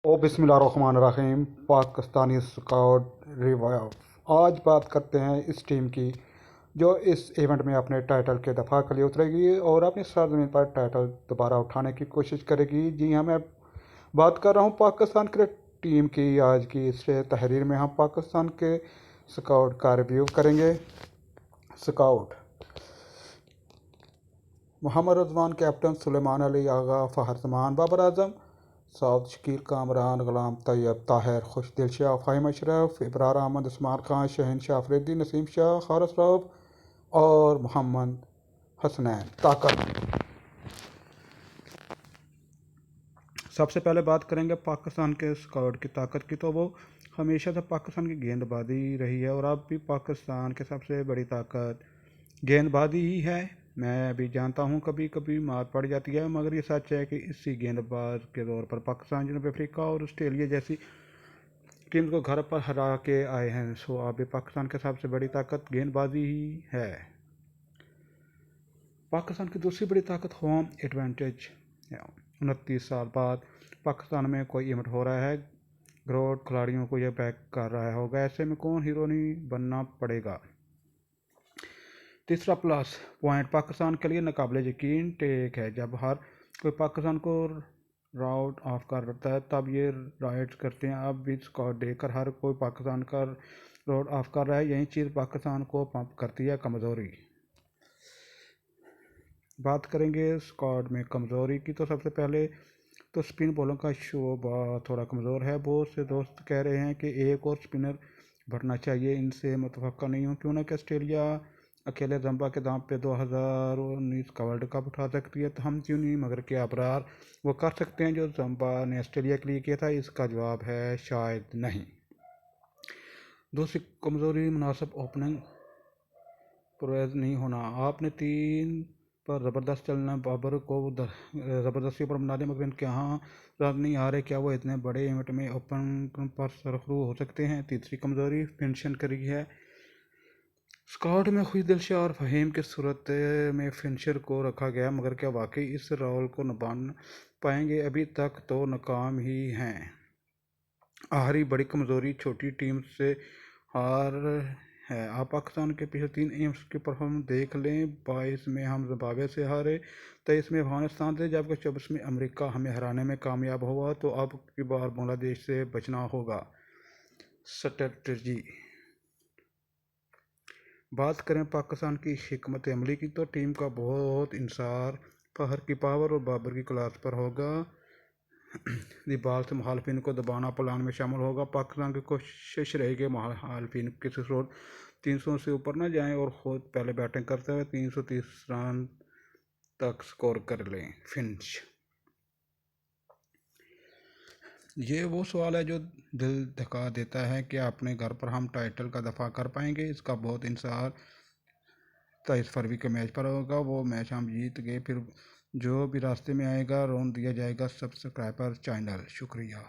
ओ बिस्मिल्लाहिर्रहमानिर्रहीम। Pakistani squad revive. आज बात करते हैं इस टीम की जो इस इवेंट में अपने टाइटल के दफ़ा के लिए उतरेगी और अपनी सरजमीन पर टाइटल दोबारा उठाने की कोशिश करेगी। जी हाँ, मैं बात कर रहा हूँ पाकिस्तान क्रिकेट टीम की। आज की इस तहरीर में हम पाकिस्तान के स्काउट का रिव्यू करेंगे। Scout: Mohammad रजवान, captain Suleman Ali Agha, फ़हर Zaman, Babar Azam, Saud Shakeel, Kamran, गुलाम तैयब, ताहिर, खुशदिल शाह, फ़हीम अशरफ, इब्रार अहमद, उस्मान खान, शहनशाह अफरीदी, नसीम शाह, हारिस रऊफ और मोहम्मद हसनैन। ताकत: सबसे पहले बात करेंगे पाकिस्तान के स्क्वाड की ताकत की। तो वो हमेशा से पाकिस्तान की गेंदबाजी रही है और अब भी पाकिस्तान की सबसे बड़ी ताकत गेंदबाजी ही है। मैं भी जानता हूँ कभी कभी मार पड़ जाती है, मगर ये सच है कि इसी गेंदबाज के तौर पर पाकिस्तान जनूबी अफ्रीका और ऑस्ट्रेलिया जैसी टीम को घर पर हरा के आए हैं। सो अभी पाकिस्तान की सबसे बड़ी ताकत गेंदबाजी ही है। पाकिस्तान की दूसरी बड़ी ताकत होम एडवांटेज है। 29 साल बाद पाकिस्तान में कोई इवेंट हो रहा है, ग्रोथ खिलाड़ियों को यह बैक कर रहा होगा, ऐसे में कौन हीरो नहीं बनना पड़ेगा। तीसरा प्लस पॉइंट पाकिस्तान के लिए नाकाबिले यकीन टेक है। जब हर कोई पाकिस्तान को राउट ऑफ करता है तब ये राइट्स करते हैं। अब भी स्कोर देखकर हर कोई पाकिस्तान का राउट ऑफ कर रहा है। यही चीज़ पाकिस्तान को पंप करती है कमज़ोरी। बात करेंगे स्क्वाड में कमज़ोरी की, तो सबसे पहले तो स्पिन बॉलों का शोबा थोड़ा कमज़ोर है। बहुत से दोस्त कह रहे हैं कि एक और स्पिनर भरना चाहिए। इनसे मुतफ़क्का नहीं हूँ। क्यों ना कि ऑस्ट्रेलिया अकेले जम्बा के दाम पे 2019 का वर्ल्ड कप उठा सकती है, तो हम क्यों नहीं। मगर क्या अबरार वो कर सकते हैं जो जम्बा ने ऑस्ट्रेलिया के लिए किया था? इसका जवाब है शायद नहीं। दूसरी कमज़ोरी मुनासिब ओपनिंग प्रोएज नहीं होना। आपने 3 पर ज़बरदस्त चलना, बाबर को ज़बरदस्ती पर बना दिया, मगर इनके यहाँ रन नहीं आ रहे। क्या वो इतने बड़े इवेंट में ओपन पर सरखरू हो सकते हैं? तीसरी कमज़ोरी फिनिशिंग करी है। स्क्वाड में खुशदिल शाह और फ़हीम की सूरत में फिनिशर को रखा गया, मगर क्या वाकई इस रोल को निभा पाएंगे? अभी तक तो नाकाम ही हैं। आखिरी बड़ी कमज़ोरी छोटी टीम से हार है। आप पाकिस्तान के पिछले 3 इनिंग्स की परफॉर्मेंस देख लें। 22 में हम जिम्बाब्वे से हारे, 23 में अफगानिस्तान से, जबकि 24 में अमेरिका हमें हराने में कामयाब हुआ। तो अब की बार बांग्लादेश से बचना होगा। स्ट्रेटजी: बात करें पाकिस्तान की हिकमत अमली की, तो टीम का बहुत इंसार फहर की पावर और बाबर की क्लास पर होगा। बाल से मुखालफिन को दबाना प्लान में शामिल होगा। पाकिस्तान की कोशिश रहेगी मुखालफिन के स्कोर 300 से ऊपर ना जाएं और खुद पहले बैटिंग करते हुए 330 रन तक स्कोर कर लें। फिनिश: ये वो सवाल है जो दिल धका देता है कि अपने घर पर हम टाइटल का दफा कर पाएंगे। इसका बहुत इंतजार 23 फरवरी के मैच पर होगा। वो मैच हम जीत गए, फिर जो भी रास्ते में आएगा रोन दिया जाएगा। Subscriber channel. शुक्रिया।